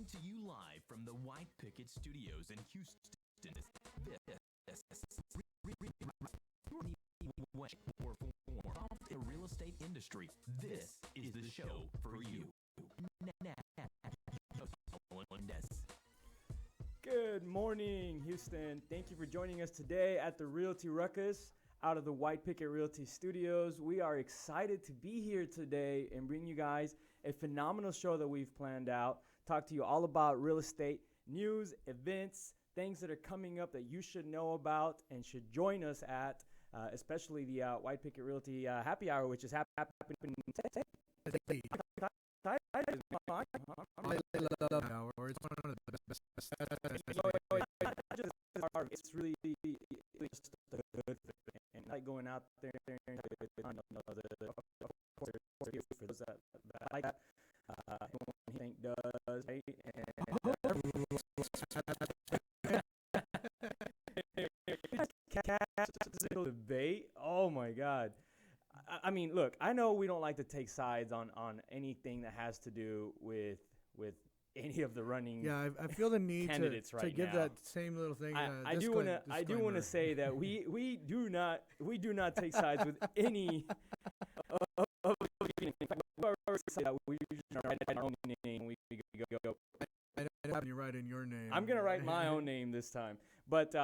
Coming to you live from the White Picket Studios in Houston. The real estate industry. This is the show for you. Good morning, Houston. Thank you for joining us today at the Realty Ruckus out of the White Picket Realty Studios. We are excited to be here today and bring you guys a phenomenal show that we've planned out. Talk to you all about real estate news, events, things that are coming up that you should know about and should join us at, especially the White Picket Realty Happy Hour, which is happening today. It's really just a good fit, and like going out there and for those that like that, everyone does, right? And debate. Oh my God. I mean, look, I know we don't like to take sides on anything that has to do with any of the running. Yeah, I feel the need candidates to give that same little thing. I do want to say that we do not take sides with any of we write our own name. We go. I know you write in your name. I'm gonna write my own name this time. But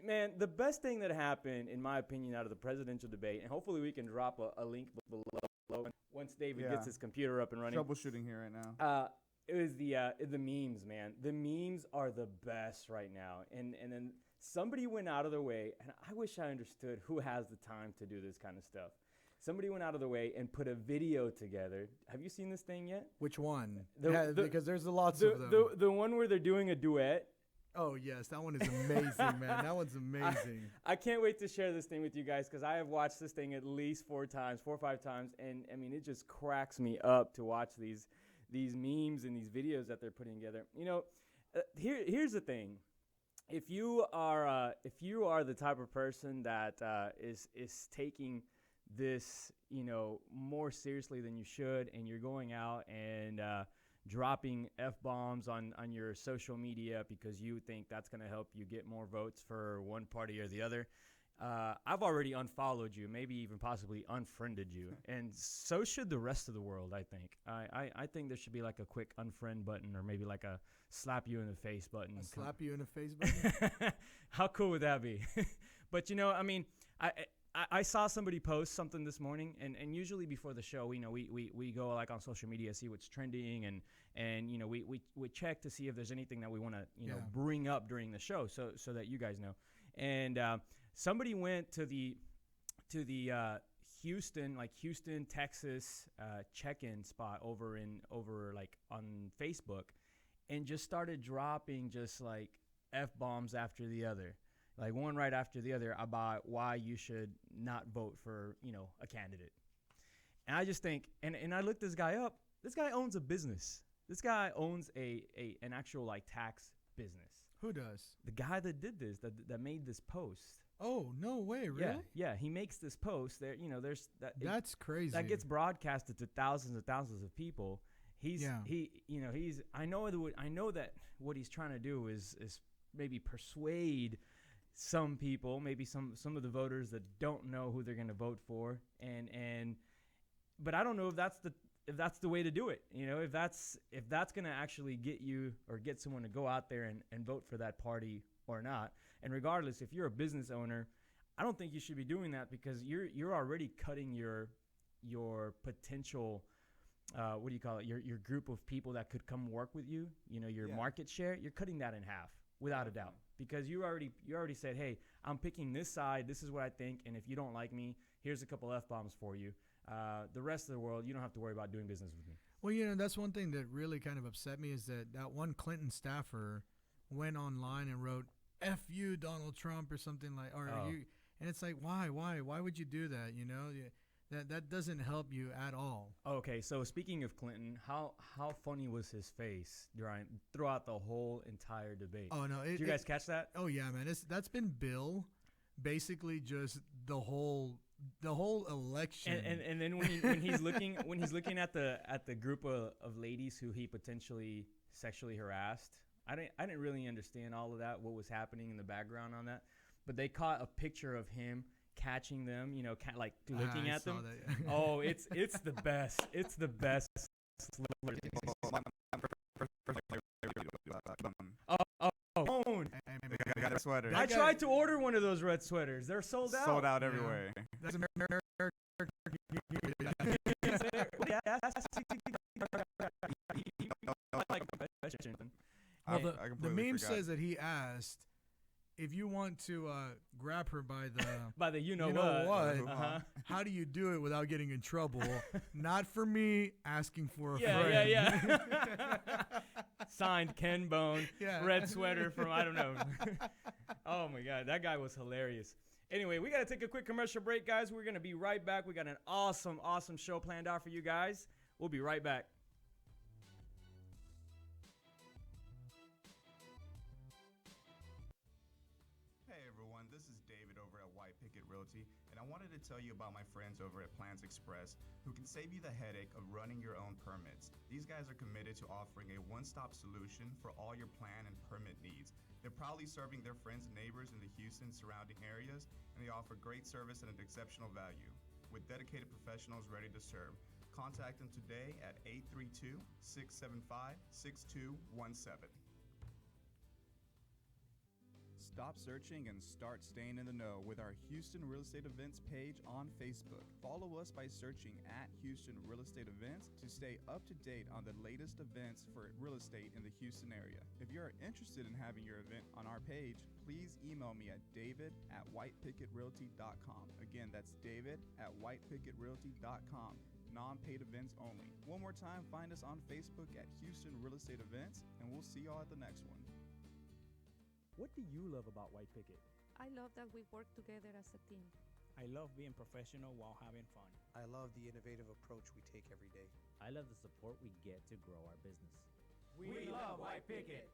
man, the best thing that happened, in my opinion, out of the presidential debate, and hopefully we can drop a link below once David gets his computer up and running. Troubleshooting here right now. It was the memes, man. The memes are the best right now. And then somebody went out of their way, and I wish I understood who has the time to do this kind of stuff. Somebody went out of their way and put a video together. Have you seen this thing yet? Which one? Because there's lots of them. The one where they're doing a duet. Oh, yes. That one is amazing, man. That one's amazing. I can't wait to share this thing with you guys because I have watched this thing at least 4 or 5 times. And, I mean, it just cracks me up to watch these memes and these videos that they're putting together. You know, here's the thing. If you are the type of person that is taking this, more seriously than you should, and you're going out and dropping F-bombs on your social media because you think that's going to help you get more votes for one party or the other, I've already unfollowed you, maybe even possibly unfriended you, and so should the rest of the world, I think. I think there should be like a quick unfriend button, or maybe like a slap you in the face button. A slap you in the face button? How cool would that be? But, I mean, I saw somebody post something this morning, and usually before the show, we go like on social media, see what's trending, and we check to see if there's anything that we want to bring up during the show, so that you guys know. And somebody went to the Houston, Texas check-in spot over on Facebook, and just started dropping just like F-bombs after the other. Like one right after the other about why you should not vote for, a candidate. And I just think, and I looked this guy up. This guy owns a business. This guy owns an actual like tax business. Who does? The guy that did this, that made this post. Oh, no way, really? Yeah, he makes this post. There, there's that. That's crazy. That gets broadcasted to thousands and thousands of people. I know that what he's trying to do is maybe persuade some people, maybe some of the voters that don't know who they're going to vote for, but I don't know if that's the way to do it. If that's going to actually get you or get someone to go out there and vote for that party or not. And regardless, if you're a business owner, I don't think you should be doing that, because you're already cutting your potential your group of people that could come work with you. Your market share. You're cutting that in half without a doubt. Because you already said, hey, I'm picking this side. This is what I think. And if you don't like me, here's a couple F-bombs for you. The rest of the world, you don't have to worry about doing business with me. Well, that's one thing that really kind of upset me, is that one Clinton staffer went online and wrote, F you, Donald Trump, or something like, you. And it's like, why would you do that? That doesn't help you at all. Okay, so speaking of Clinton, how funny was his face throughout the whole entire debate? Oh no, did you guys catch that? Oh yeah, man, that's been Bill, basically just the whole election. And then when he's looking at the group of ladies who he potentially sexually harassed. I didn't really understand all of that, what was happening in the background on that. But they caught a picture of him catching them, you know, like looking at them. That. Oh, it's the best. It's the best. Sweater. I tried to order one of those red sweaters. They're sold out. Sold out everywhere. That's well, the meme says that he asked if you want to grab her by the by the you know what, how do you do it without getting in trouble? Not for me asking for a friend. Yeah. Signed Ken Bone, red sweater from I don't know. Oh my God, that guy was hilarious. Anyway, we got to take a quick commercial break, guys. We're going to be right back. We got an awesome show planned out for you guys. We'll be right back. Hey everyone, this is David over at White Picket Realty, and I wanted to tell you about my friends over at Plans Express who can save you the headache of running your own permits. These guys are committed to offering a one-stop solution for all your plan and permit needs. They're proudly serving their friends and neighbors in the Houston surrounding areas, and they offer great service and an exceptional value. With dedicated professionals ready to serve, contact them today at 832-675-6217. Stop searching and start staying in the know with our Houston Real Estate Events page on Facebook. Follow us by searching at Houston Real Estate Events to stay up to date on the latest events for real estate in the Houston area. If you're interested in having your event on our page, please email me at david@whitepicketrealty.com. Again, that's david@whitepicketrealty.com. Non-paid events only. One more time, find us on Facebook at Houston Real Estate Events, and we'll see y'all at the next one. What do you love about White Picket? I love that we work together as a team. I love being professional while having fun. I love the innovative approach we take every day. I love the support we get to grow our business. We love White Picket.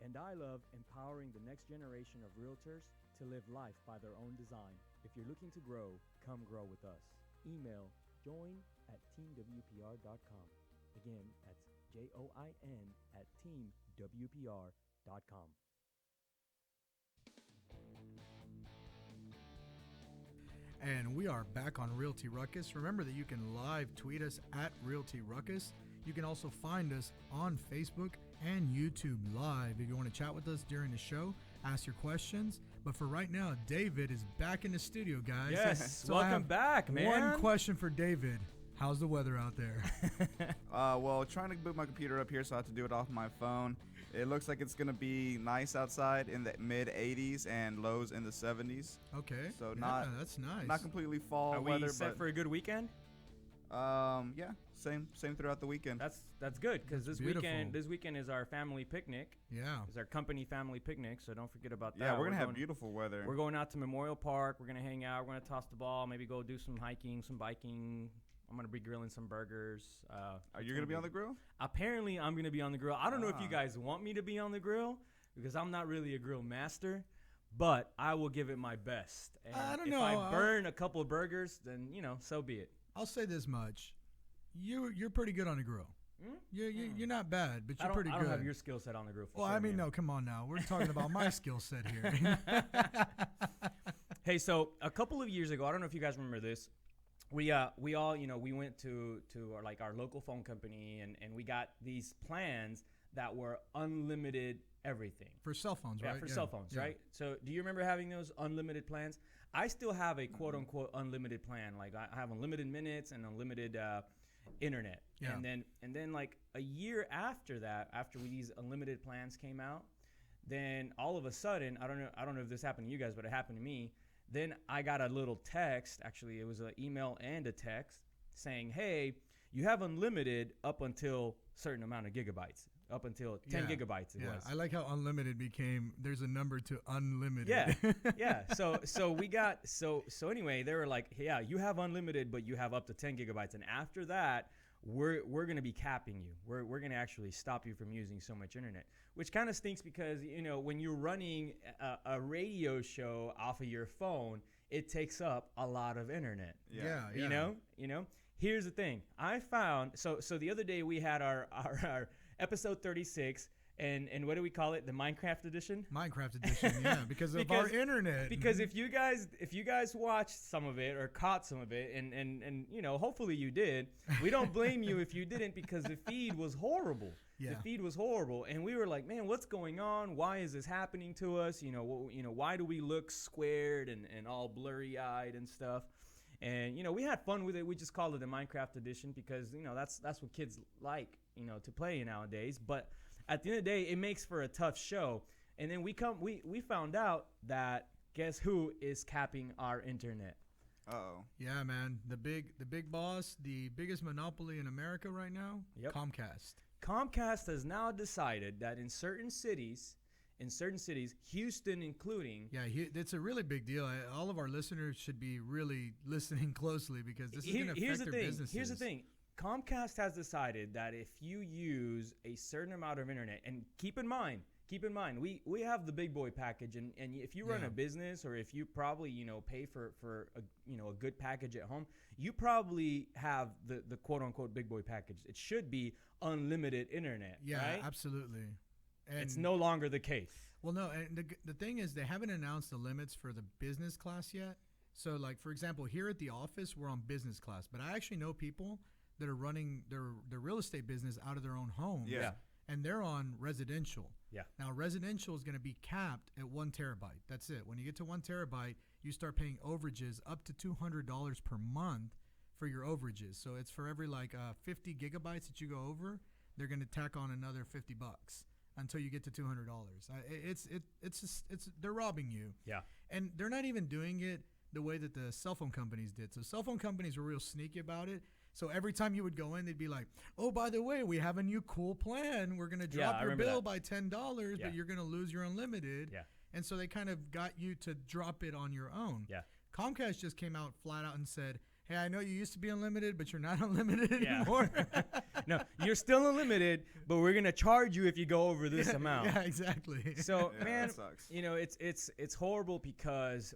And I love empowering the next generation of realtors to live life by their own design. If you're looking to grow, come grow with us. Email join@teamwpr.com. Again, that's join@teamwpr.com. And we are back on Realty Ruckus. Remember that you can live tweet us at Realty Ruckus. You can also find us on Facebook and YouTube live if you want to chat with us during the show, ask your questions. But for right now, David is back in the studio, guys. Yes, so welcome back, man. One question for David. How's the weather out there? Well, trying to boot my computer up here, so I have to do it off my phone. It looks like it's going to be nice outside in the mid-80s and lows in the 70s. Okay. So that's nice. Not completely fall Are weather, we set but for a good weekend? yeah, same throughout the weekend. That's good because this beautiful. weekend is our family picnic. Yeah. It's our company family picnic, so don't forget about that. Yeah, we're going to have beautiful weather. We're going out to Memorial Park. We're going to hang out. We're going to toss the ball, maybe go do some hiking, some biking. I'm going to be grilling some burgers. Are you going to be on the grill? Apparently, I'm going to be on the grill. I don't know if you guys want me to be on the grill because I'm not really a grill master, but I will give it my best. And I don't if know. I burn a couple of burgers, then, so be it. I'll say this much. You're pretty good on the grill. You're not bad, but you're pretty good. I don't have your skill set on the grill. Well, I mean, no, come on now. We're talking about my skill set here. Hey, so a couple of years ago, I don't know if you guys remember this. We all, we went to our local phone company and we got these plans that were unlimited everything. For cell phones, right? Yeah, for cell phones, right? So do you remember having those unlimited plans? I still have a quote unquote unlimited plan. Like I have unlimited minutes and unlimited internet. Yeah. And then like a year after that, after these unlimited plans came out, then all of a sudden, I don't know if this happened to you guys, but it happened to me. Then I got a little text, actually it was an email and a text saying, hey, you have unlimited up until certain amount of gigabytes, up until 10 gigabytes it was. I like how unlimited became, there's a number to unlimited. Yeah, yeah. So we got, so anyway, they were like, yeah, you have unlimited, but you have up to 10 gigabytes. And after that, we're going to be capping you. We're going to actually stop you from using so much internet, which kind of stinks because, when you're running a radio show off of your phone, it takes up a lot of internet. Yeah. You know, here's the thing I found. So the other day we had our episode 36. And what do we call it? The Minecraft edition? Minecraft edition, yeah, because of our internet. Because if you guys watched some of it or caught some of it, and you know, hopefully you did, we don't blame you if you didn't, because the feed was horrible. Yeah. The feed was horrible, and we were like, man, what's going on? Why is this happening to us? You know, why do we look squared and all blurry-eyed and stuff? And you know, we had fun with it. We just called it the Minecraft edition because you know that's what kids like, you know, to play nowadays. But at the end of the day, it makes for a tough show. And then we found out that guess who is capping our internet? Uh-oh. Yeah, man. The big boss, the biggest monopoly in America right now, Yep. Comcast. Comcast has now decided that in certain cities, Houston including, Yeah, it's a really big deal. All of our listeners should be really listening closely because this is going to affect their businesses. Here's the thing. Comcast has decided that if you use a certain amount of internet, and keep in mind, we have the big boy package, and if you run a business or if you probably, you know, pay for a good package at home, you probably have the quote unquote big boy package. It should be unlimited internet. Yeah, right? absolutely. And It's no longer the case. Well, no, and the thing is they haven't announced the limits for the business class yet. So, like, for example, here at the office, we're on business class, but I actually know people that are running their real estate business out of their own home. Yeah. And they're on residential. Yeah. Now, residential is going to be capped at 1 terabyte. That's it. When you get to 1 terabyte, you start paying overages up to $200 per month for your overages. So it's for every 50 gigabytes that you go over, they're going to tack on another $50 until you get to $200. They're robbing you. Yeah. And they're not even doing it the way that the cell phone companies did. So cell phone companies were real sneaky about it. So every time you would go in, they'd be like, oh, by the way, we have a new cool plan. We're going to drop your bill by $10, but you're going to lose your unlimited. Yeah. And so they kind of got you to drop it on your own. Yeah. Comcast just came out flat out and said, hey, I know you used to be unlimited, but you're not unlimited anymore. No, you're still unlimited, but we're going to charge you if you go over this amount. Yeah, exactly. So, Yeah, man, that sucks. you know, it's horrible because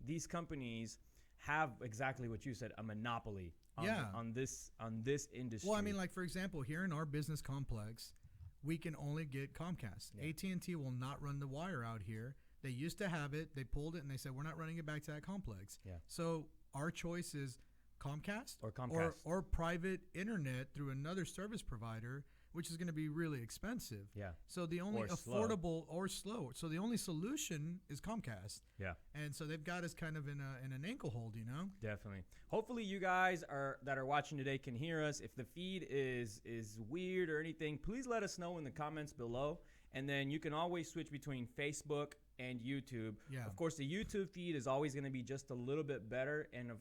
these companies have exactly what you said, a monopoly on this industry. Well, I mean, like, for example, here in our business complex, we can only get Comcast. Yeah. AT&T will not run the wire out here. They used to have it. They pulled it, and they said, we're not running it back to that complex. Yeah. So our choice is Comcast or private internet through another service provider, which is going to be really expensive. Yeah. So the only Or affordable or slow. So the only solution is Comcast. Yeah. And so they've got us kind of in an ankle hold, you know? Definitely. Hopefully you guys that are watching today can hear us. If the feed is weird or anything, please let us know in the comments below. And then you can always switch between Facebook and YouTube. Yeah. Of course, the YouTube feed is always going to be just a little bit better, and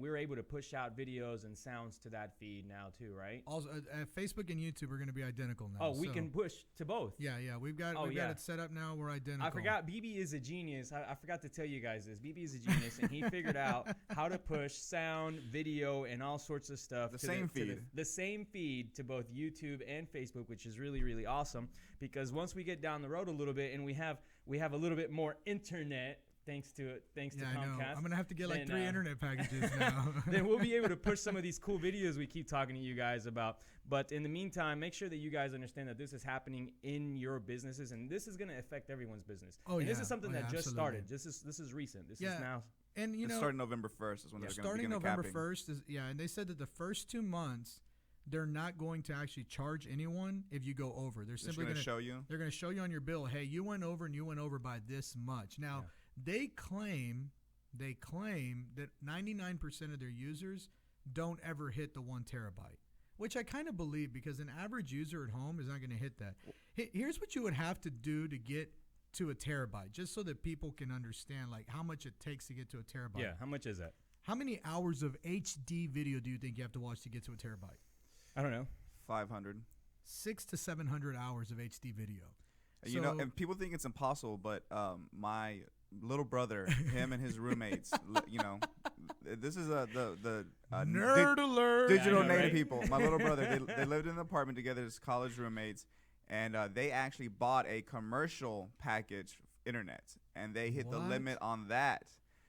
we're able to push out videos and sounds to that feed now too, right? Also, Facebook and YouTube are going to be identical now. Oh, we can push to both. Yeah, we've got it set up now. We're identical. I forgot. BB is a genius. I forgot to tell you guys this. BB is a genius, and he figured out how to push sound, video, and all sorts of stuff. The same feed to both YouTube and Facebook, which is really, really awesome. Because once we get down the road a little bit, and we have a little bit more internet, thanks to Comcast. I know. I'm gonna have to get like 3 internet packages now. Then we'll be able to push some of these cool videos we keep talking to you guys about. But in the meantime, make sure that you guys understand that this is happening in your businesses, and this is gonna affect everyone's business. This is something that just started. This is recent. This is now. And you know, starting November 1st is when they're going to starting begin November capping. 1st is and they said that the first 2 months they're not going to actually charge anyone if you go over. They're simply going to show you. They're going to show you on your bill, hey, you went over and you went over by this much. Now, they claim that 99% of their users don't ever hit the 1 terabyte, which I kind of believe because an average user at home is not going to hit that. Here's what you would have to do to get to a terabyte, just so that people can understand like how much it takes to get to a terabyte. Yeah, how much is that? How many hours of HD video do you think you have to watch to get to a terabyte? I don't know. 500. 600 to 700 hours of HD video. You know, and people think it's impossible, but my little brother, him and his roommates, you know, this is the nerd alert. Digital native people. My little brother, they lived in an apartment together as college roommates, and they actually bought a commercial package internet, and they hit the limit on that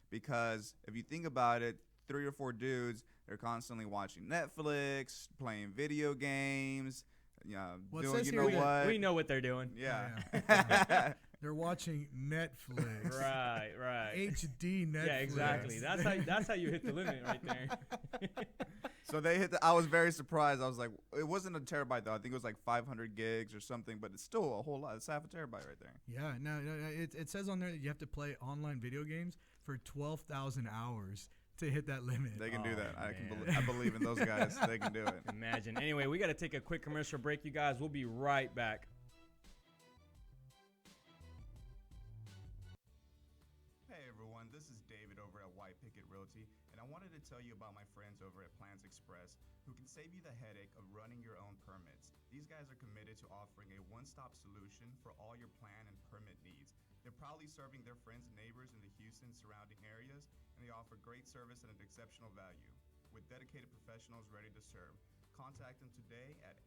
because if you think about it, 3 or 4 dudes, they're constantly watching Netflix, playing video games, Well, it doing says you here know that what. We know what they're doing. Yeah. They're watching Netflix. Right. HD Netflix. Yeah, exactly. That's how you hit the limit right there. So they hit. I was very surprised. I was like, it wasn't a terabyte though. I think it was like 500 gigs or something, but it's still a whole lot. It's half a terabyte right there. Yeah, no, it says on there that you have to play online video games for 12,000 hours to hit that limit. They can do that. Man. I believe in those guys. They can do it. Imagine. Anyway, we got to take a quick commercial break, you guys. We'll be right back. Hey everyone, this is David over at White Picket Realty, and I wanted to tell you about my friends over at Plans Express who can save you the headache of running your own permits. These guys are committed to offering a one-stop solution for all your plan and permit needs. They're proudly serving their friends and neighbors in the Houston surrounding areas, and they offer great service at an exceptional value. With dedicated professionals ready to serve, contact them today at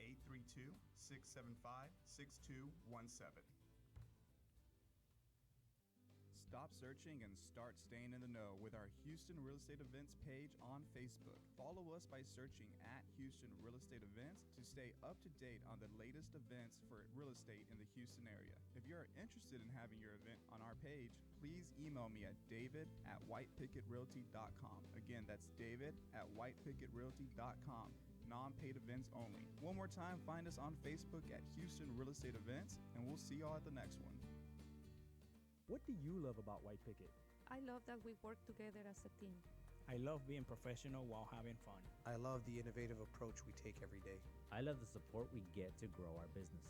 832-675-6217. Stop searching and start staying in the know with our Houston Real Estate Events page on Facebook. Follow us by searching at Houston Real Estate Events to stay up to date on the latest events for real estate in the Houston area. If you are interested in having your event on our page, please email me at david@whitepicketrealty.com. Again, that's david@whitepicketrealty.com. Non-paid events only. One more time, find us on Facebook at Houston Real Estate Events, and we'll see y'all at the next one. What do you love about White Picket? I love that we work together as a team. I love being professional while having fun. I love the innovative approach we take every day. I love the support we get to grow our business.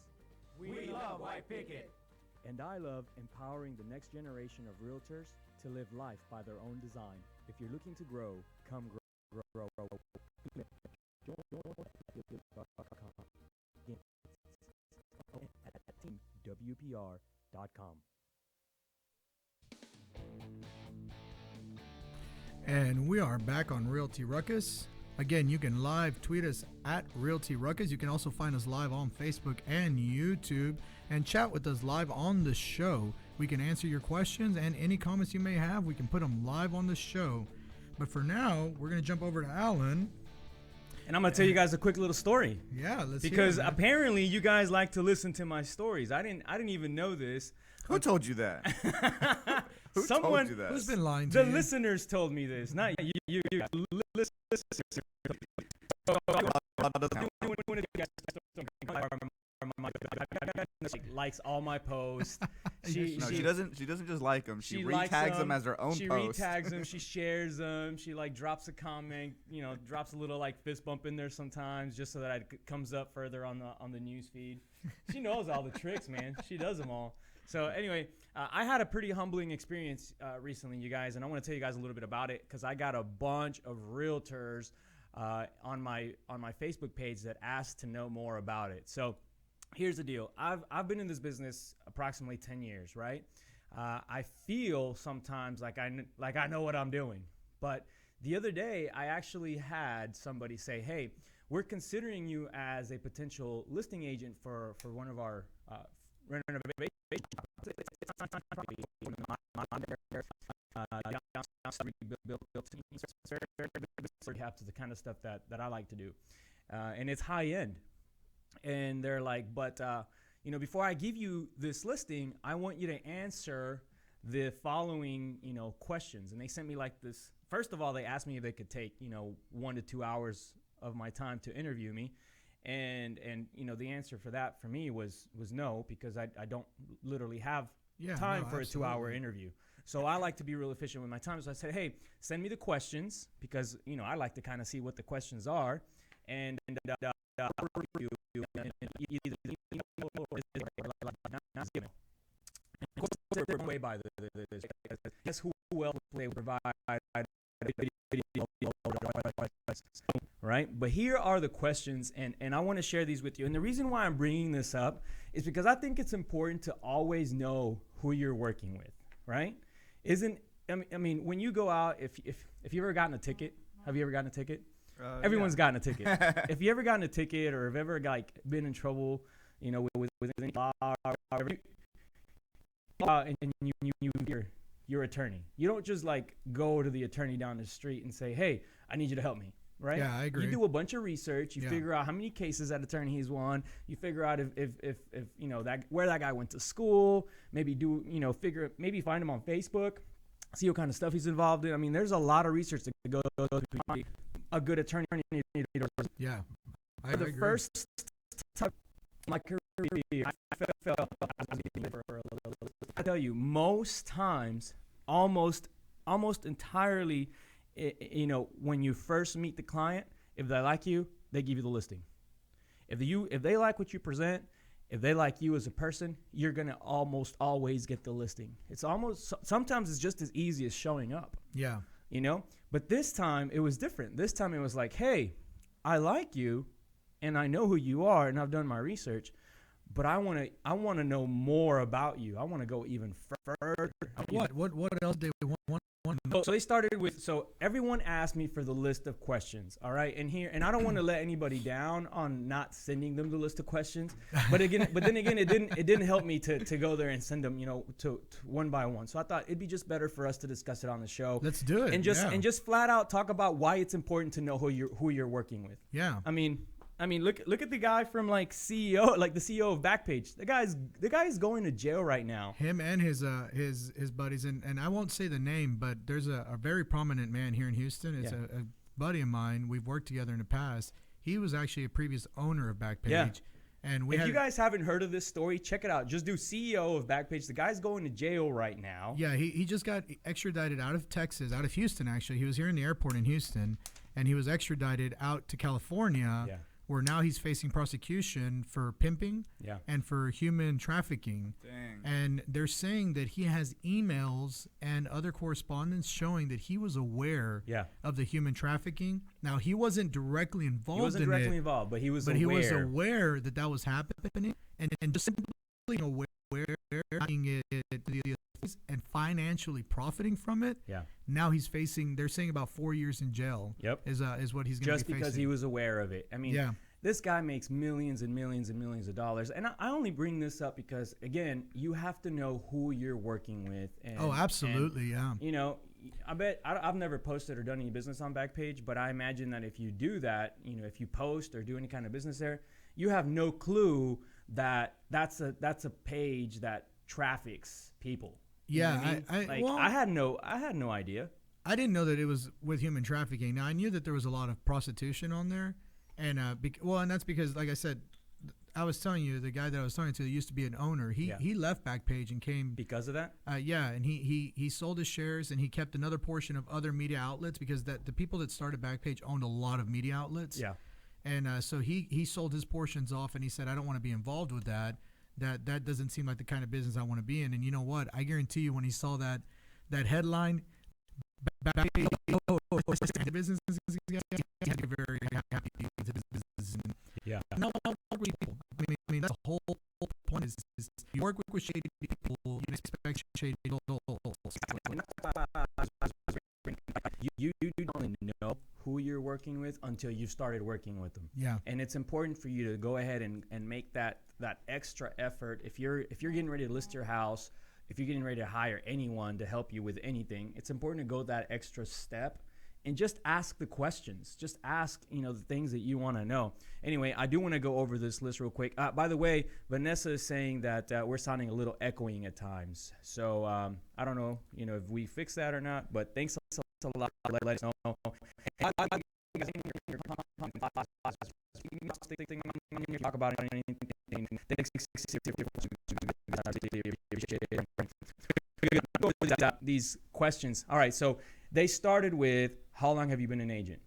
We love White Picket. And I love empowering the next generation of realtors to live life by their own design. If you're looking to grow, come grow. WPR.com. And we are back on Realty Ruckus. Again, you can live tweet us at Realty Ruckus. You can also find us live on Facebook and YouTube and chat with us live on the show. We can answer your questions and any comments you may have. We can put them live on the show. But for now, we're going to jump over to Alan. And I'm going to tell you guys a quick little story. Yeah, let's Because hear it, man. apparently you guys like to listen to my stories. I didn't even know this. Who told you that? Who Someone told you that? Who's been lying to The you? listeners told me this, not you. Likes all my posts. She doesn't just like them. She likes retags them as her own She post. retags them. She shares them. She drops a comment. Drops a little fist bump in there sometimes, just so that it comes up further on the news feed. She knows all the tricks, man. She does them all. So anyway, I had a pretty humbling experience recently, you guys, and I want to tell you guys a little bit about it because I got a bunch of realtors on my Facebook page that asked to know more about it. So here's the deal. I've been in this business approximately 10 years, right? I feel sometimes like I know what I'm doing, but the other day I actually had somebody say, "Hey, we're considering you as a potential listing agent for one of our renovation." To the kind of stuff that I like to do, and it's high end. And they're like, but before I give you this listing, I want you to answer the following questions. And they sent me this. First of all, they asked me if they could take 1 to 2 hours of my time to interview me. And the answer for that for me was no, because I don't literally have time for a 2-hour interview. So I like to be real efficient with my time. So I said, hey, send me the questions because, I like to kind of see what the questions are. And way by this. Guess who else they provide right? But here are the questions, and I want to share these with you. And the reason why I'm bringing this up is because I think it's important to always know who you're working with, right? I mean, when you go out, if you ever gotten a ticket, have you ever gotten a ticket? Everyone's gotten a ticket. If you ever gotten a ticket or have ever been in trouble, with any law or whatever, and your attorney. You don't just go to the attorney down the street and say, "Hey, I need you to help me." right? Yeah, I agree. You do a bunch of research. You Yeah. figure out how many cases that attorney he's won. You figure out if you know that where that guy went to school. Maybe maybe find him on Facebook. See what kind of stuff he's involved in. I mean, there's a lot of research to go to a good attorney. Yeah. I For the agree. first time in my career, I felt I tell you, most times, almost entirely, when you first meet the client, if they like you, they give you the listing. If they like what you present, if they like you as a person, you're gonna almost always get the listing. Sometimes it's just as easy as showing up. Yeah. But this time it was different. This time it was like, hey, I like you, and I know who you are, and I've done my research, but I want to know more about you. I want to go even further. What else did we want? So they started with, so everyone asked me for the list of questions, all right? And I don't want to let anybody down on not sending them the list of questions, but then again, it didn't help me to go there and send them, to one by one. So I thought it'd be just better for us to discuss it on the show. Let's do it. And just flat out talk about why it's important to know who you're working with. Yeah. I mean, look at the guy from the CEO of Backpage. The guy's going to jail right now. Him and his buddies, and I won't say the name, but there's a very prominent man here in Houston. It's a buddy of mine. We've worked together in the past. He was actually a previous owner of Backpage. Yeah. And if you guys haven't heard of this story, check it out. Just do CEO of Backpage. The guy's going to jail right now. Yeah, he just got extradited out of Texas, out of Houston actually. He was here in the airport in Houston, and he was extradited out to California. Yeah. Where now he's facing prosecution for pimping and for human trafficking. Dang. And they're saying that he has emails and other correspondence showing that he was aware of the human trafficking. Now, he wasn't directly involved involved, but he was aware. He was aware that was happening. And just simply aware and financially profiting from it. Yeah. Now he's facing, they're saying about 4 years in jail. Yep. Is what he's going to be facing. Just because he was aware of it. I mean, this guy makes millions and millions and millions of dollars. And I only bring this up because, again, you have to know who you're working with. And, absolutely, I bet I've never posted or done any business on Backpage, but I imagine that if you do that, if you post or do any kind of business there, you have no clue that that's a page that traffics people. Yeah, I had no idea. I didn't know that it was with human trafficking. Now I knew that there was a lot of prostitution on there, and and that's because, like I said, I was telling you, the guy that I was talking to used to be an owner. He left Backpage and came because of that. And he sold his shares and he kept another portion of other media outlets because the people that started Backpage owned a lot of media outlets. Yeah, and so he sold his portions off and he said, I don't want to be involved with that. That doesn't seem like the kind of business I want to be in. And you know what? I guarantee you, when he saw that headline, business, he had to be very happy with his business. Yeah. No, people. I mean, that's the whole point. Is you work with shady people, you expect shady results. You don't know who you're working with until you've started working with them. Yeah. And it's important for you to go ahead and make that extra effort. If you're getting ready to list your house, if you're getting ready to hire anyone to help you with anything, it's important to go that extra step and just ask the questions. Just ask, the things that you want to know. Anyway, I do want to go over this list real quick. By the way, Vanessa is saying that we're sounding a little echoing at times. So I don't know, if we fix that or not, but thanks a lot. Let us know. Talk about anything. These questions. All right, so they started with, how long have you been an agent?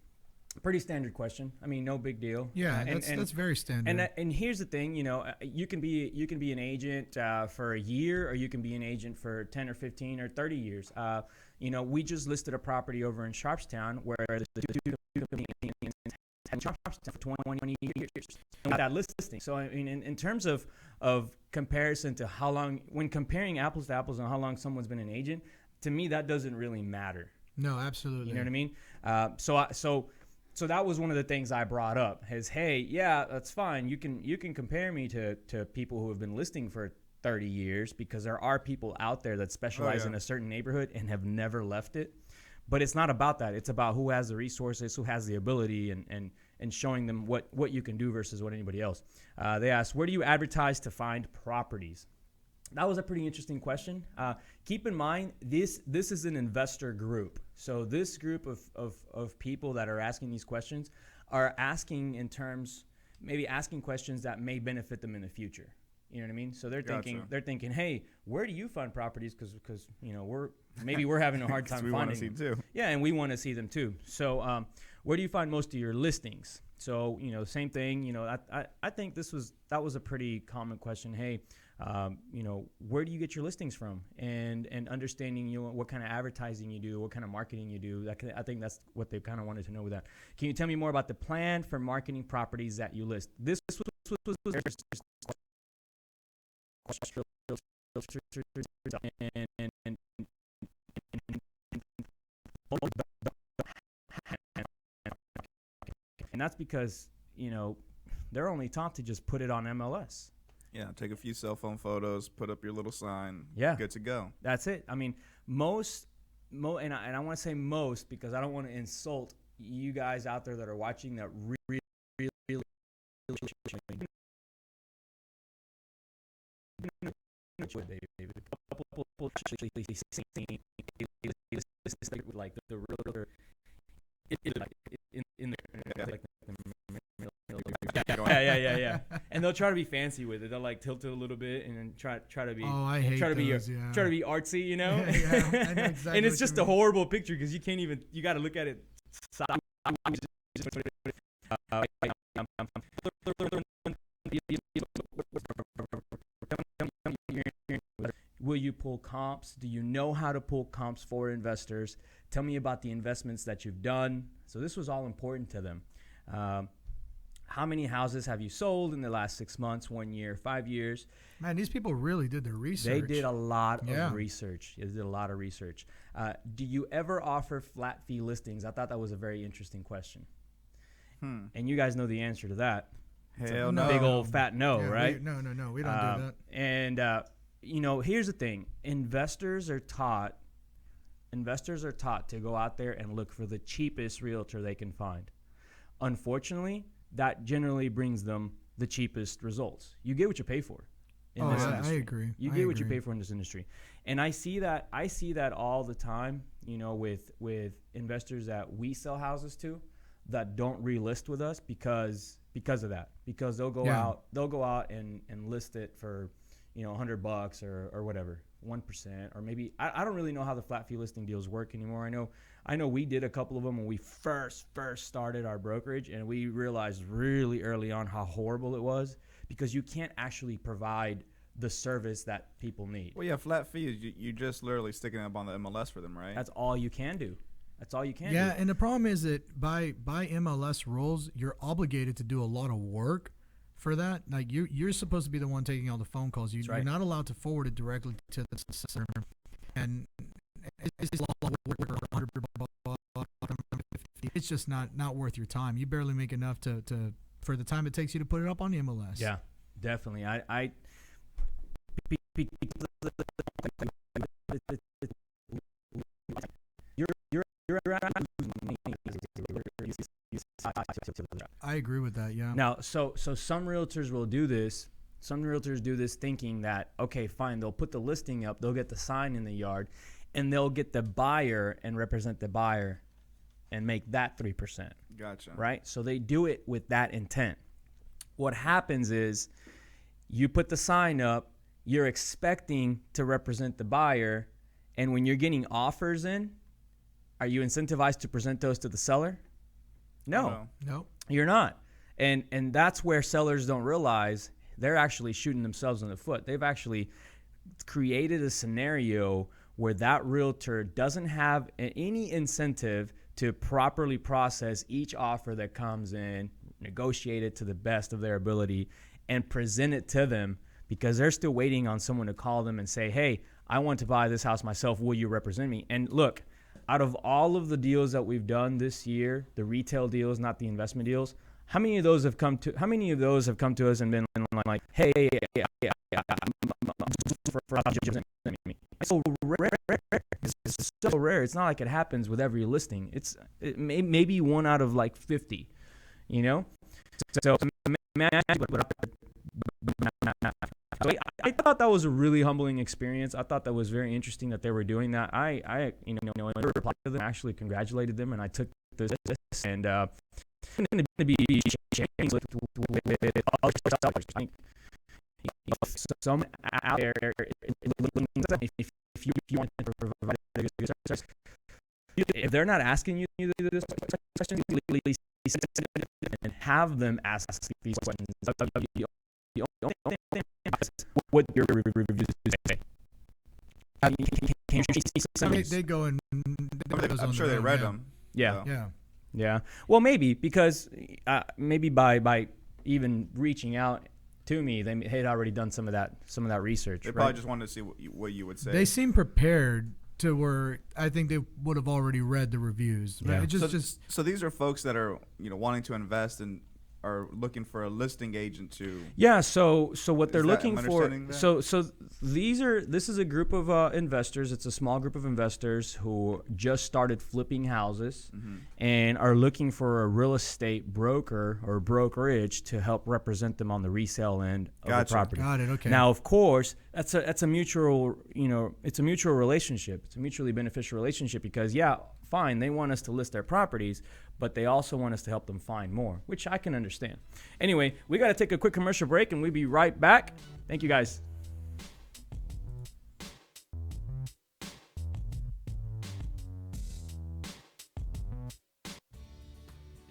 Pretty standard question. I mean, no big deal. Yeah, that's very standard. And here's the thing, you can be an agent for a year, or you can be an agent for 10 or 15 or 30 years. We just listed a property over in Sharpstown where the two agents had Sharpstown for 20 years. That listing. So I mean, in terms of comparison to how long, when comparing apples to apples on how long someone's been an agent, to me that doesn't really matter. No, absolutely. You know what I mean? So that was one of the things I brought up is, hey, yeah, that's fine. You can compare me to people who have been listing for 30 years because there are people out there that specialize in a certain neighborhood and have never left it. But it's not about that. It's about who has the resources, who has the ability, and showing them what you can do versus what anybody else. They asked, where do you advertise to find properties? That was a pretty interesting question. Keep in mind, this is an investor group. So this group of people that are asking these questions are asking in terms, maybe asking questions that may benefit them in the future. You know what I mean? So they're thinking, hey, where do you find properties? Because we're having a hard time we finding want to see them too. Yeah, and we want to see them too. So where do you find most of your listings? So same thing. I think that was a pretty common question. Hey, where do you get your listings from? And understanding what kind of advertising you do, what kind of marketing you do. I think that's what they kind of wanted to know with that. Can you tell me more about the plan for marketing properties that you list? This was and that's because they're only taught to just put it on MLS. Yeah, take a few cell phone photos, put up your little sign. Yeah, good to go. That's it. I mean, and I want to say most because I don't want to insult you guys out there that are watching that really like the realtor in yeah. And they'll try to be fancy with it. They'll like tilt it a little bit and then try to be. Oh, I hate try to those, be yeah. Try to be artsy, Yeah, I know exactly and it's what just you a mean. horrible picture because you can't even. You got to look at it. Will you pull comps? Do you know how to pull comps for investors? Tell me about the investments that you've done. So this was all important to them. How many houses have you sold in the last 6 months, 1 year, 5 years? Man, these people really did their research. They did a lot Yeah. of research. They did a lot of research. Do you ever offer flat fee listings? I thought that was a very interesting question. And you guys know the answer to that. Hell no. Big old fat no, Yeah, right? No, we don't do that. And here's the thing: investors are taught to go out there and look for the cheapest realtor they can find. Unfortunately, that generally brings them the cheapest results. You get what you pay for in this industry. I agree. You get what you pay for in this industry. And I see that all the time, with investors that we sell houses to that don't relist with us because of that. Because they'll go out and list it for $100 or whatever, 1%, or maybe I don't really know how the flat fee listing deals work anymore. I know we did a couple of them when we first started our brokerage, and we realized really early on how horrible it was because you can't actually provide the service that people need. Well, yeah, flat fees, you just literally sticking it up on the MLS for them, right? That's all you can do. Yeah, and the problem is that by MLS rules, you're obligated to do a lot of work for that. Like you're supposed to be the one taking all the phone calls. You're not allowed to forward it directly to the seller. And it's just not worth your time. You barely make enough to for the time it takes you to put it up on the MLS. Yeah, definitely. I agree with that. Yeah. Now, so some realtors will do this. Some realtors do this thinking that, okay, fine, they'll put the listing up, they'll get the sign in the yard, and they'll get the buyer and represent the buyer and make that 3%. Gotcha. Right? So they do it with that intent. What happens is you put the sign up, you're expecting to represent the buyer, and when you're getting offers in, are you incentivized to present those to the seller? No. You're not. And that's where sellers don't realize they're actually shooting themselves in the foot. They've actually created a scenario where that realtor doesn't have any incentive to properly process each offer that comes in, negotiate it to the best of their ability, and present it to them because they're still waiting on someone to call them and say, hey, I want to buy this house myself. Will you represent me? And look, out of all of the deals that we've done this year, the retail deals, not the investment deals, how many of those have come to us and been like, hey, yeah, for so rare. it's so rare. It's not like it happens with every listing. Maybe one out of like 50, you know? So I thought that was a really humbling experience. I thought that was very interesting that they were doing that. I replied to them, actually congratulated them, and I took this and going to be changed with other sellers. I think some out there, if you want to provide a good service, if they're not asking you this question, and have them ask these questions. What your reviews say? They go and I'm sure they read them. Yeah. Yeah. Yeah. Well, maybe because maybe by even reaching out to me, they had already done some of that research. They probably just wanted to see what you would say. They seem prepared to where I think they would have already read the reviews. Right? Yeah. So these are folks that are wanting to invest and are looking for a listing agent to. Yeah. So what they're looking for. That? So this is a group of investors. It's a small group of investors who just started flipping houses and are looking for a real estate broker or brokerage to help represent them on the resale end of the property. Got it. Okay. Now, of course, that's a mutual. It's a mutual relationship. It's a mutually beneficial relationship because fine, they want us to list their properties, but they also want us to help them find more, which I can understand. Anyway, we got to take a quick commercial break, and we'll be right back. Thank you, guys.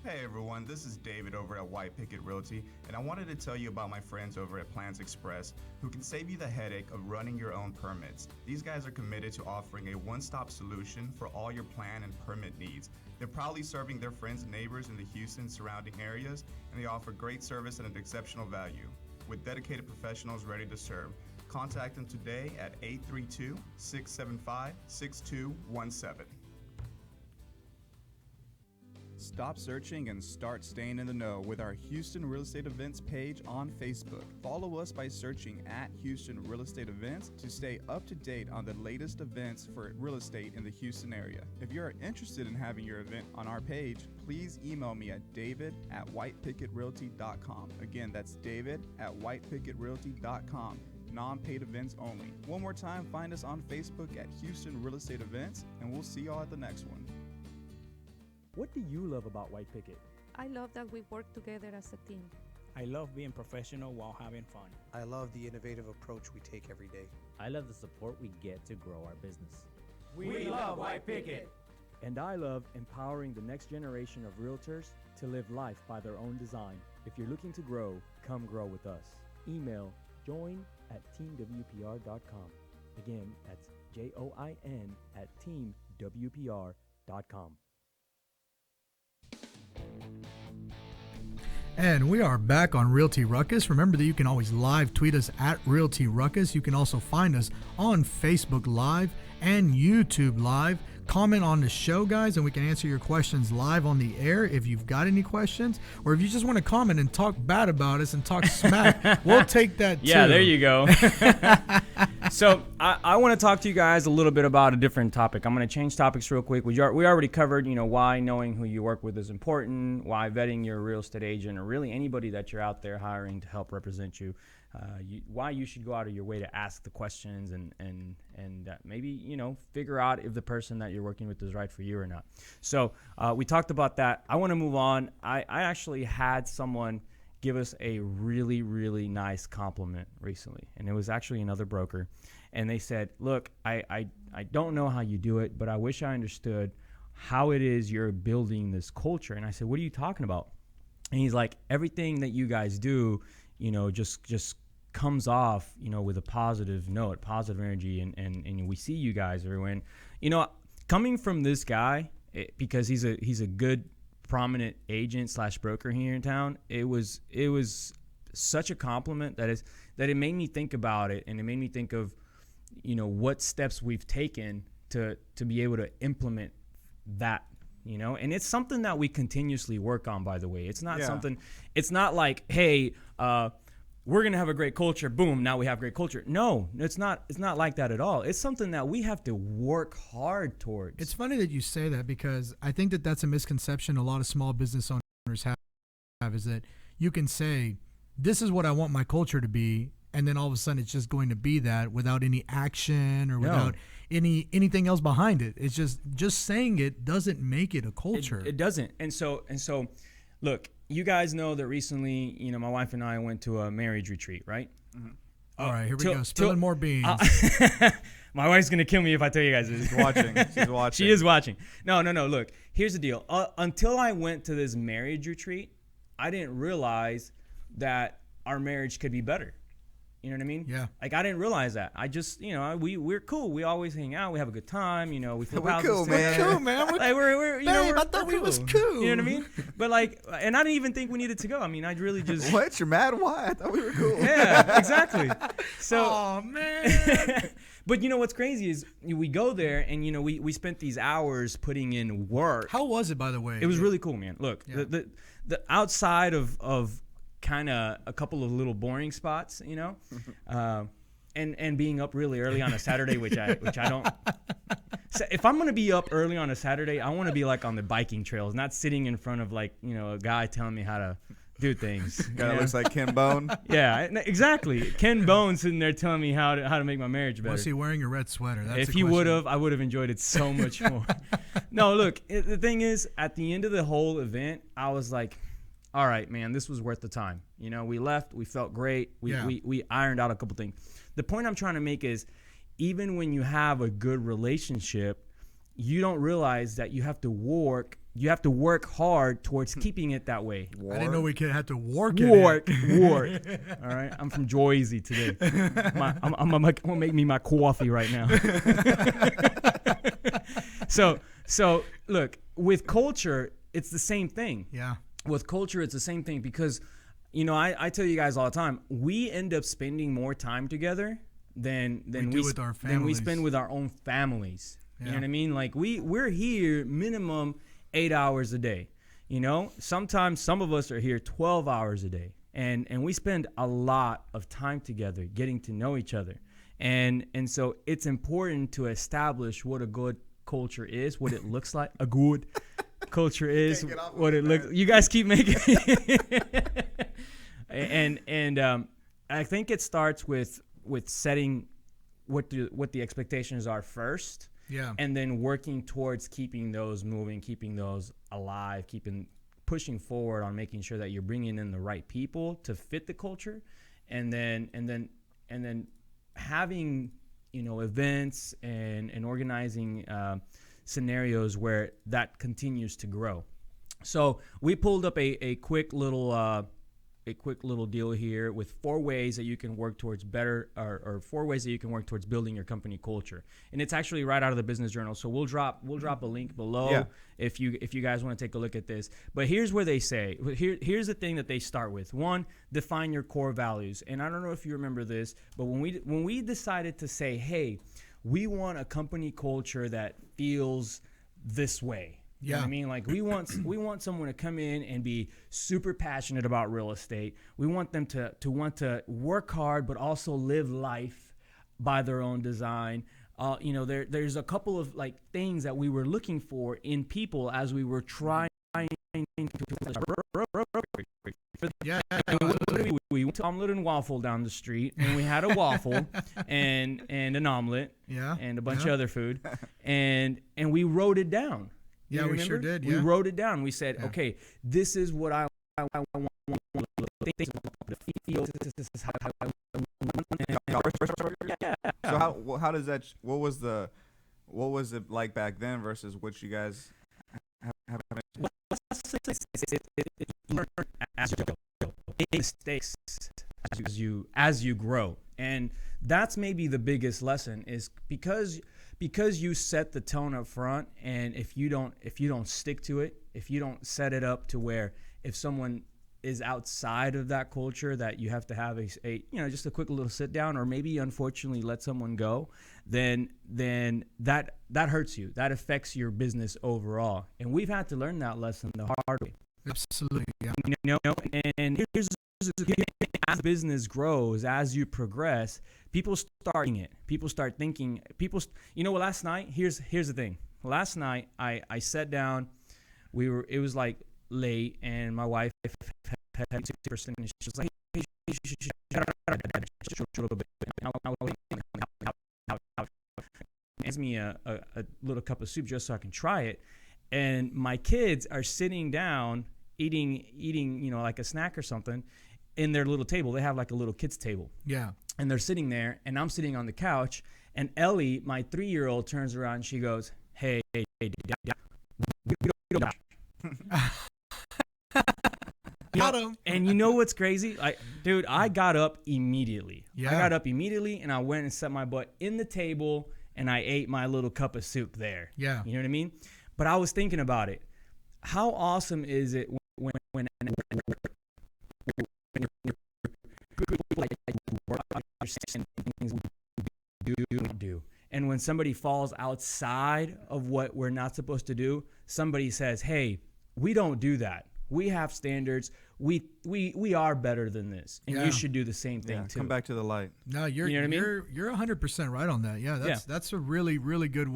Hey everyone, this is David over at White Picket Realty, and I wanted to tell you about my friends over at Plans Express who can save you the headache of running your own permits. These guys are committed to offering a one-stop solution for all your plan and permit needs. They're proudly serving their friends and neighbors in the Houston surrounding areas, and they offer great service at an exceptional value. With dedicated professionals ready to serve, contact them today at 832-675-6217. Stop searching and start staying in the know with our Houston Real Estate Events page on Facebook. Follow us by searching at Houston Real Estate Events to stay up to date on the latest events for real estate in the Houston area. If you are interested in having your event on our page, please email me at david@whitepicketrealty.com. Again, that's david@whitepicketrealty.com. Non-paid events only. One more time, find us on Facebook at Houston Real Estate Events, and we'll see y'all at the next one. What do you love about White Picket? I love that we work together as a team. I love being professional while having fun. I love the innovative approach we take every day. I love the support we get to grow our business. We love White Picket. And I love empowering the next generation of realtors to live life by their own design. If you're looking to grow, come grow with us. Email join@teamwpr.com. Again, that's join@teamwpr.com. And we are back on Realty Ruckus. Remember that you can always live tweet us at Realty Ruckus. You can also find us on Facebook Live and YouTube Live. Comment on the show, guys, and we can answer your questions live on the air if you've got any questions. Or if you just want to comment and talk bad about us and talk smack, we'll take that too. Yeah, there you go. So I want to talk to you guys a little bit about a different topic. I'm going to change topics real quick. We already covered, why knowing who you work with is important, why vetting your real estate agent or really anybody that you're out there hiring to help represent you, why you should go out of your way to ask the questions and maybe, figure out if the person that you're working with is right for you or not. So we talked about that. I want to move on. I actually had someone give us a really, really nice compliment recently, and it was actually another broker. And they said, look, I don't know how you do it, but I wish I understood how it is you're building this culture. And I said, what are you talking about? And he's like, everything that you guys do, just comes off, with a positive note, positive energy, and we see you guys everywhere. And, coming from this guy, because he's a good, prominent agent / broker here in town, it was such a compliment that it made me think about it, and it made me think of, what steps we've taken to be able to implement that. And it's something that we continuously work on, by the way. It's not something, it's not like, hey, we're gonna have a great culture. Boom, now we have great culture. No, it's not. It's not like that at all. It's something that we have to work hard towards. It's funny that you say that because I think that that's a misconception a lot of small business owners have is that you can say, this is what I want my culture to be, and then all of a sudden it's just going to be that without any action or without anything else behind it. It's just saying it doesn't make it a culture. It doesn't. And so, look, you guys know that recently, my wife and I went to a marriage retreat, right? Mm-hmm. All right, here we go. Spilling more beans. My wife's going to kill me if I tell you guys this. She's watching. She's watching. She is watching. No. Look, here's the deal. Until I went to this marriage retreat, I didn't realize that our marriage could be better. You know what I mean? Yeah. Like, I didn't realize that. I just, we're cool. We always hang out. We have a good time. We flip We're houses cool, man. together. We're cool, man. Like, we're I thought we was cool. You know what I mean? But and I didn't even think we needed to go. I mean, I really just. What? You're mad? Why? I thought we were cool. Yeah, exactly. So. Oh, man. But what's crazy is we go there and we spent these hours putting in work. How was it, by the way? It was really cool, man. Look, the outside of kind of a couple of little boring spots, and being up really early on a Saturday, which I don't. So if I'm gonna be up early on a Saturday, I want to be like on the biking trails, not sitting in front of a guy telling me how to do things. Guy that looks like Ken Bone. Yeah, exactly. Ken Bone sitting there telling me how to make my marriage better. Was he wearing a red sweater? That's if he would have, I would have enjoyed it so much more. No, look, the thing is, at the end of the whole event, I was like, all right, man, this was worth the time. We left, we felt great. We ironed out a couple things. The point I'm trying to make is, even when you have a good relationship, you don't realize that you have to work hard towards keeping it that way. I didn't know we had to work. Work. All right, I'm from Joyzy today. I'm gonna make me my coffee right now. So look, with culture, it's the same thing. Yeah. With culture, it's the same thing because, I tell you guys all the time, we end up spending more time together than we spend with our own families. Yeah. You know what I mean? Like we're here minimum 8 hours a day. Sometimes some of us are here 12 hours a day, and we spend a lot of time together getting to know each other. And so it's important to establish what a good culture is, what it looks like. A good culture is what it looks. You guys keep making and I think it starts with setting what the expectations are first. Yeah. And then working towards keeping those moving, keeping those alive, pushing forward on making sure that you're bringing in the right people to fit the culture, and then having events and organizing scenarios where that continues to grow. So we pulled up a quick little deal here with 4 ways that you can work towards better, or 4 ways that you can work towards building your company culture. And it's actually right out of the Business Journal. So we'll drop a link below if you guys want to take a look at this. But here's where they say, here's the thing that they start with. 1, define your core values. And I don't know if you remember this, but when we decided to say, hey, we want a company culture that feels this way. You know what I mean? Like we want someone to come in and be super passionate about real estate. We want them to want to work hard, but also live life by their own design. There's a couple of things that we were looking for in people as we were trying to. Yeah. We went to Omelet and Waffle down the street, and we had a waffle and an omelet, and a bunch of other food, and we wrote it down. Yeah, we sure did. We wrote it down. We said, okay, this is what I want to feel. This is how I So how does that? What was it like back then versus what you guys have? Learn as you go. Make mistakes as you grow, and that's maybe the biggest lesson is because you set the tone up front, and if you don't stick to it, if you don't set it up to where if someone is outside of that culture that you have to have a just a quick little sit down, or maybe unfortunately let someone go, then that hurts you. That affects your business overall, and we've had to learn that lesson the hard way. Absolutely. Yeah. And here's as business grows, as you progress, people start it. People start thinking. You know what? Last night, here's the thing. Last night, I sat down. It was like late, and my wife had and she was like, "Hey, you should shut up a little bit." Gives me a little cup of soup just so I can try it, and my kids are sitting down eating, you know, like a snack or something, in their little table. They have like a little kids table. Yeah. And they're sitting there, and I'm sitting on the couch, and Ellie, my 3-year-old, turns around and she goes, "Hey, Dad, we don't." Got him. And you know what's crazy? Dude, I got up immediately. Yeah. I got up immediately, and I went and set my butt in the table, and I ate my little cup of soup there. Yeah. You know what I mean? But I was thinking about it. How awesome is it when do, and when somebody falls outside of what we're not supposed to do, somebody says, "Hey, we don't do that. We have standards. We are better than this, and you should do the same thing too." Come back to the light. No, you're 100% right on that. Yeah, that's a really, really good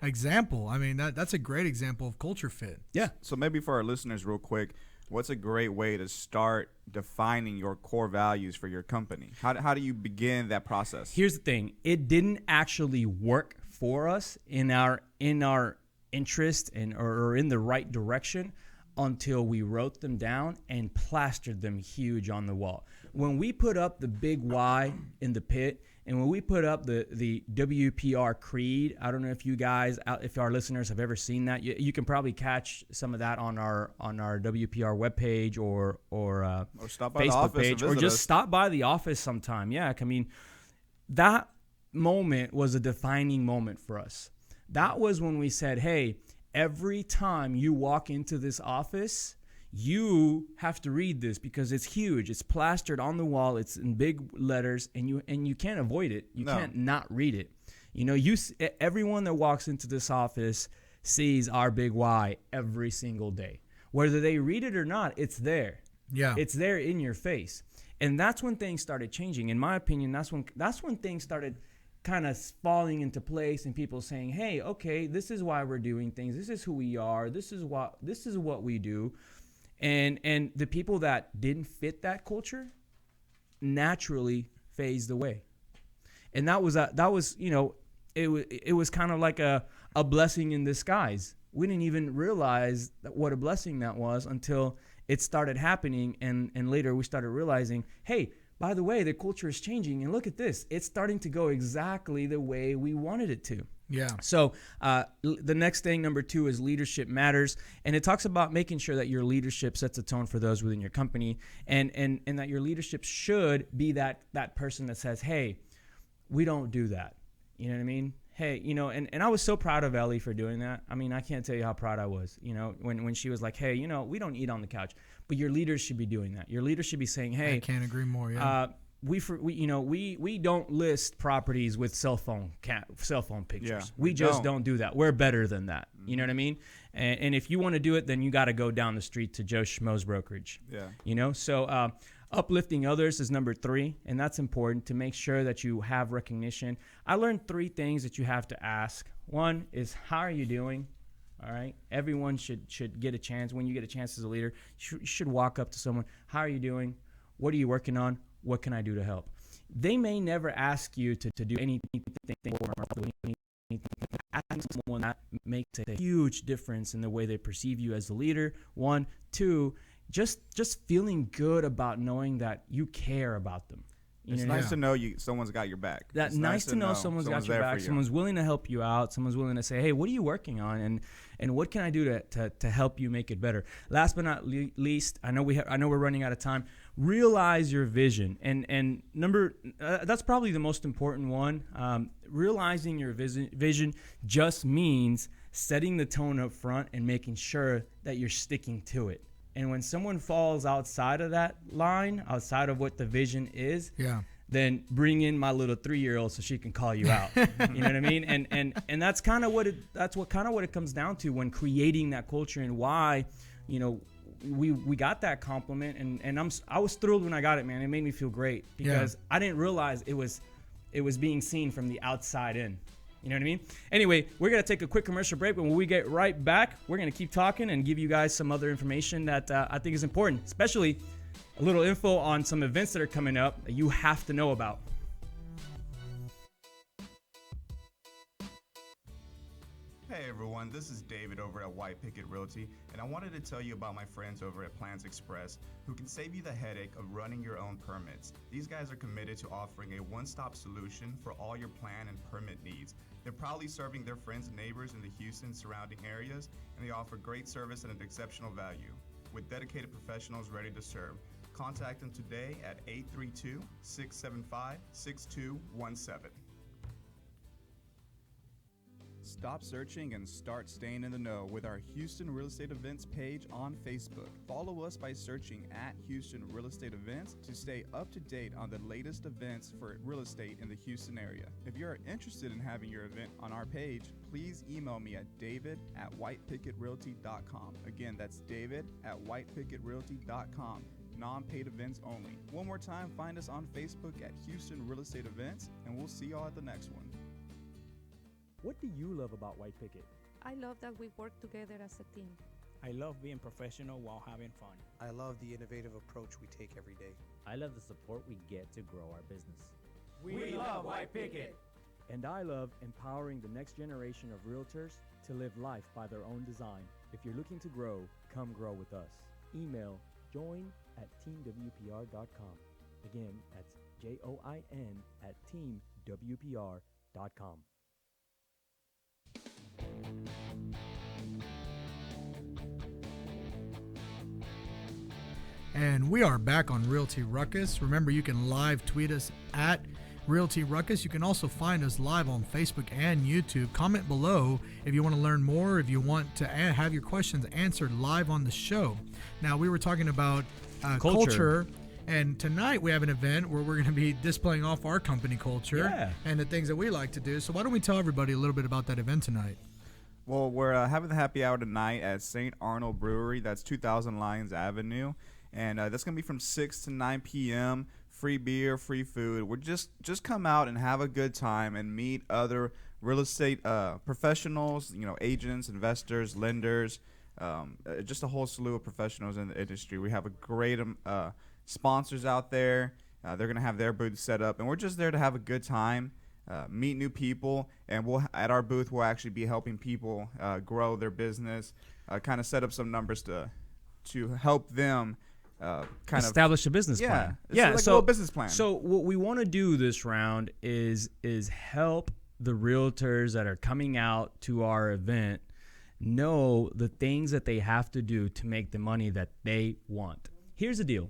example. I mean, that's a great example of culture fit. Yeah. So maybe for our listeners, real quick, what's a great way to start defining your core values for your company? How do you begin that process? Here's the thing. It didn't actually work for us in our interest or in the right direction until we wrote them down and plastered them huge on the wall. When we put up the big Y in the pit, and when we put up the WPR creed, I don't know if you guys, if our listeners have ever seen that. You can probably catch some of that on our WPR webpage or stop by Facebook the office page, and or visit just us. stop by the office sometime. Yeah, I mean, that moment was a defining moment for us. That was when we said, "Hey, every time you walk into this office, you have to read this because it's huge. It's plastered on the wall. It's in big letters, and you can't avoid it. You can't not read it. You know, everyone that walks into this office sees our big Y every single day. Whether they read it or not, it's there. Yeah, it's there in your face. And that's when things started changing. In my opinion, that's when things started kind of falling into place, and people saying, "Hey, okay, this is why we're doing things. This is who we are. This is what we do." And the people that didn't fit that culture naturally phased away. And that was you know, it was kind of like a blessing in disguise. We didn't even realize what a blessing that was until it started happening, and later we started realizing, hey, by the way, the culture is changing, and look at this. It's starting to go exactly the way we wanted it to. Yeah. So the next thing, number 2, is leadership matters. And it talks about making sure that your leadership sets a tone for those within your company, and that your leadership should be that person that says, hey, we don't do that. You know what I mean? Hey, you know, and I was so proud of Ellie for doing that. I mean, I can't tell you how proud I was, you know, when she was like, hey, you know, we don't eat on the couch, but your leaders should be doing that. Your leaders should be saying, hey, I can't agree more. Yeah. We don't list properties with cell phone pictures. Yeah, we just don't do that. We're better than that. Mm-hmm. You know what I mean? And if you want to do it, then you got to go down the street to Joe Schmo's brokerage. Yeah. You know, so uplifting others is number 3, and that's important to make sure that you have recognition. I learned 3 things that you have to ask. One is, how are you doing? All right. Everyone should get a chance. When you get a chance as a leader, you should walk up to someone. How are you doing? What are you working on? What can I do to help? They may never ask you to do anything. Asking someone that makes a huge difference in the way they perceive you as a leader. 1, 2, just feeling good about knowing that you care about them. It's nice to know someone's got your back. That's nice to know someone's got your back. Someone's willing to help you out. Someone's willing to say, hey, what are you working on? And what can I do to help you make it better? Last but not least, I know we're running out of time. Realize your vision. And that's probably the most important one. Realizing your vision just means setting the tone up front and making sure that you're sticking to it. And when someone falls outside of that line, outside of what the vision is, then bring in my little 3-year-old so she can call you out. You know what I mean? And that's kind of what it comes down to when creating that culture, and why, you know, we got that compliment, and I was thrilled when I got it, man. It made me feel great because I didn't realize it was being seen from the outside in. You know what I mean? Anyway, we're going to take a quick commercial break, but when we get right back, we're going to keep talking and give you guys some other information that I think is important, especially a little info on some events that are coming up that you have to know about. Hey everyone, this is David over at White Picket Realty, and I wanted to tell you about my friends over at Plans Express who can save you the headache of running your own permits. These guys are committed to offering a one-stop solution for all your plan and permit needs. They're proudly serving their friends and neighbors in the Houston surrounding areas, and they offer great service at an exceptional value. With dedicated professionals ready to serve, contact them today at 832-675-6217. Stop searching and start staying in the know with our Houston Real Estate Events page on Facebook. Follow us by searching at Houston Real Estate Events to stay up to date on the latest events for real estate in the Houston area. If you are interested in having your event on our page, please email me at david@whitepicketrealty.com. Again, that's david@whitepicketrealty.com. Non-paid events only. One more time, find us on Facebook at Houston Real Estate Events, and we'll see y'all at the next one. What do you love about White Picket? I love that we work together as a team. I love being professional while having fun. I love the innovative approach we take every day. I love the support we get to grow our business. We love White Picket. And I love empowering the next generation of realtors to live life by their own design. If you're looking to grow, come grow with us. Email join@teamwpr.com. Again, that's join@teamwpr.com. And we are back on Realty Ruckus. Remember, you can live tweet us at Realty Ruckus. You can also find us live on Facebook and YouTube. Comment below if you want to learn more, if you want to have your questions answered live on the show. Now, we were talking about culture. And tonight we have an event where we're going to be displaying off our company culture and the things that we like to do. So why don't we tell everybody a little bit about that event tonight? Well, we're having the happy hour tonight at St. Arnold Brewery. That's 2000 Lyons Avenue. And that's going to be from 6 to 9 p.m. Free beer, free food. We're just come out and have a good time and meet other real estate professionals, agents, investors, lenders, just a whole slew of professionals in the industry. We have a great sponsors out there. They're going to have their booth set up. And we're just there to have a good time, meet new people. And at our booth, we'll actually be helping people grow their business, kind of set up some numbers to help them establish a business plan. Yeah, like a little business plan. So what we want to do this round is help the realtors that are coming out to our event know the things that they have to do to make the money that they want. Here's the deal.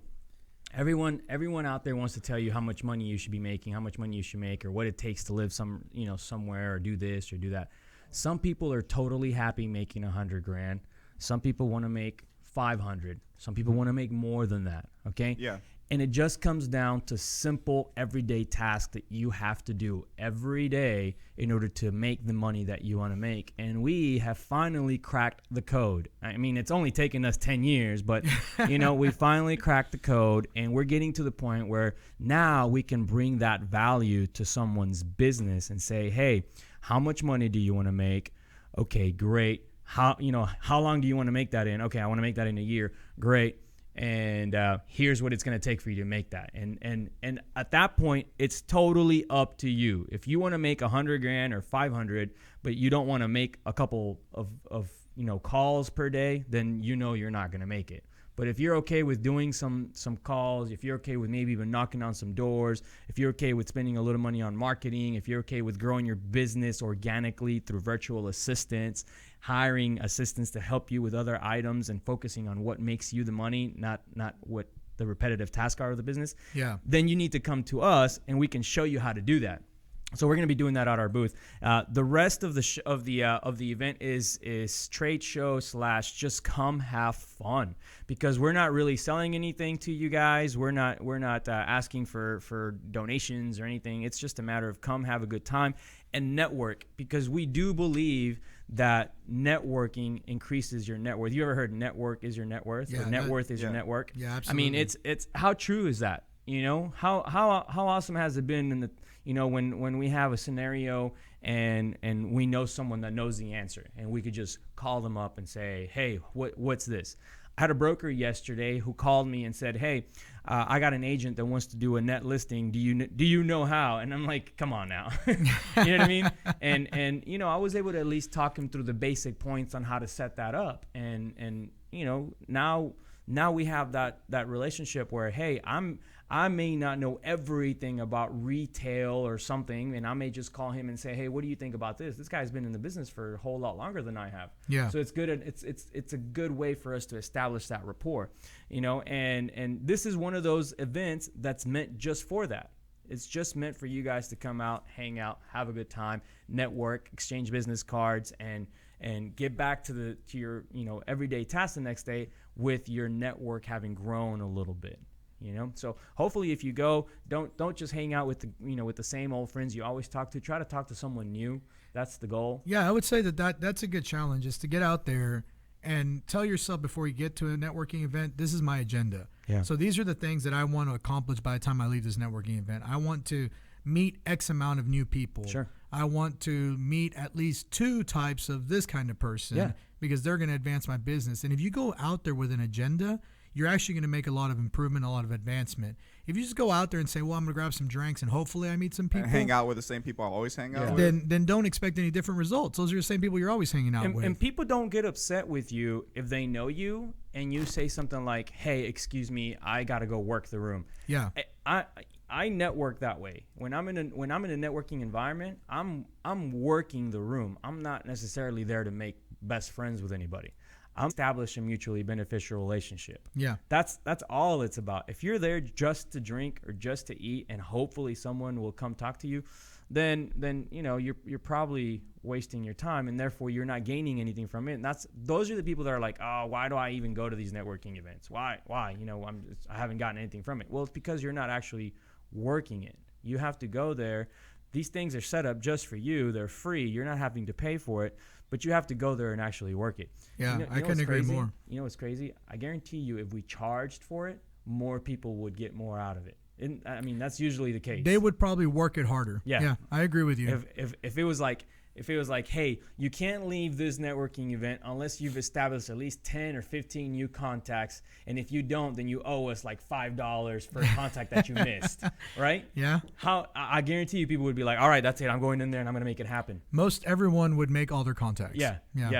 Everyone out there wants to tell you how much money you should be making, how much money you should make, or what it takes to live somewhere, or do this or do that. Some people are totally happy making $100,000. Some people want to make 500. Some people want to make more than that. Okay. Yeah. And it just comes down to simple everyday tasks that you have to do every day in order to make the money that you want to make. And we have finally cracked the code. I mean, it's only taken us 10 years, but we finally cracked the code, and we're getting to the point where now we can bring that value to someone's business and say, hey, how much money do you want to make? Okay, great. How long do you want to make that in? Okay, I want to make that in a year. Great. And here's what it's going to take for you to make that. And at that point, it's totally up to you. If you want to make $100,000 or 500, but you don't want to make a couple of calls per day, then you're not going to make it. But if you're okay with doing some calls, if you're okay with maybe even knocking on some doors, if you're okay with spending a little money on marketing, if you're okay with growing your business organically through virtual assistants, hiring assistants to help you with other items and focusing on what makes you the money, not what the repetitive tasks are of the business, then you need to come to us and we can show you how to do that. So we're going to be doing that at our booth. The rest of the event is trade show / just come have fun, because we're not really selling anything to you guys. We're not asking for donations or anything. It's just a matter of come have a good time and network, because we do believe that networking increases your net worth. You ever heard network is your net worth? Yeah, or net worth is your network? Yeah, I absolutely. mean, it's how true is that? You know, how awesome has it been in the, you know, when we have a scenario and we know someone that knows the answer and we could just call them up and say, hey, what's this? I had a broker yesterday who called me and said, hey, I got an agent that wants to do a net listing. Do you know how? And I'm like, come on now. You know what I mean? And you know, I was able to at least talk him through the basic points on how to set that up. And you know, now we have that relationship where, hey, I may not know everything about retail or something, and I may just call him and say, hey, what do you think about this? This guy's been in the business for a whole lot longer than I have. Yeah. So it's good. It's a good way for us to establish that rapport, you know, and this is one of those events that's meant just for that. It's just meant for you guys to come out, hang out, have a good time, network, exchange business cards, and get back to your, you know, everyday tasks the next day with your network having grown a little bit. You know, so hopefully if you go, don't just hang out with the same old friends you always talk to. Try to talk to someone new. That's the goal. Yeah, I would say that's a good challenge, is to get out there and tell yourself before you get to a networking event, this is my agenda. Yeah. So these are the things that I want to accomplish by the time I leave this networking event. I want to meet X amount of new people. Sure. I want to meet at least 2 types of this kind of person because they're going to advance my business. And if you go out there with an agenda, you're actually going to make a lot of improvement, a lot of advancement. If you just go out there and say, well, I'm going to grab some drinks and hopefully I meet some people. And hang out with the same people I always hang out with. Then don't expect any different results. Those are the same people you're always hanging out with. And people don't get upset with you if they know you and you say something like, hey, excuse me, I got to go work the room. Yeah. I network that way. When I'm in a networking environment, I'm working the room. I'm not necessarily there to make best friends with anybody. I'm establish a mutually beneficial relationship. Yeah. That's all it's about. If you're there just to drink or just to eat and hopefully someone will come talk to you, then you know, you're probably wasting your time and therefore you're not gaining anything from it. And those are the people that are like, oh, why do I even go to these networking events? Why? You know, I haven't gotten anything from it. Well, it's because you're not actually working it. You have to go there. These things are set up just for you. They're free. You're not having to pay for it, but you have to go there and actually work it. Yeah, you know I couldn't agree more. You know what's crazy? I guarantee you if we charged for it, more people would get more out of it. And, I mean, that's usually the case. They would probably work it harder. Yeah, I agree with you. If it was like, hey, you can't leave this networking event unless you've established at least 10 or 15 new contacts, and if you don't, then you owe us like $5 for a contact that you missed, right? Yeah. I guarantee you people would be like, all right, that's it. I'm going in there and I'm going to make it happen. Most everyone would make all their contacts. Yeah,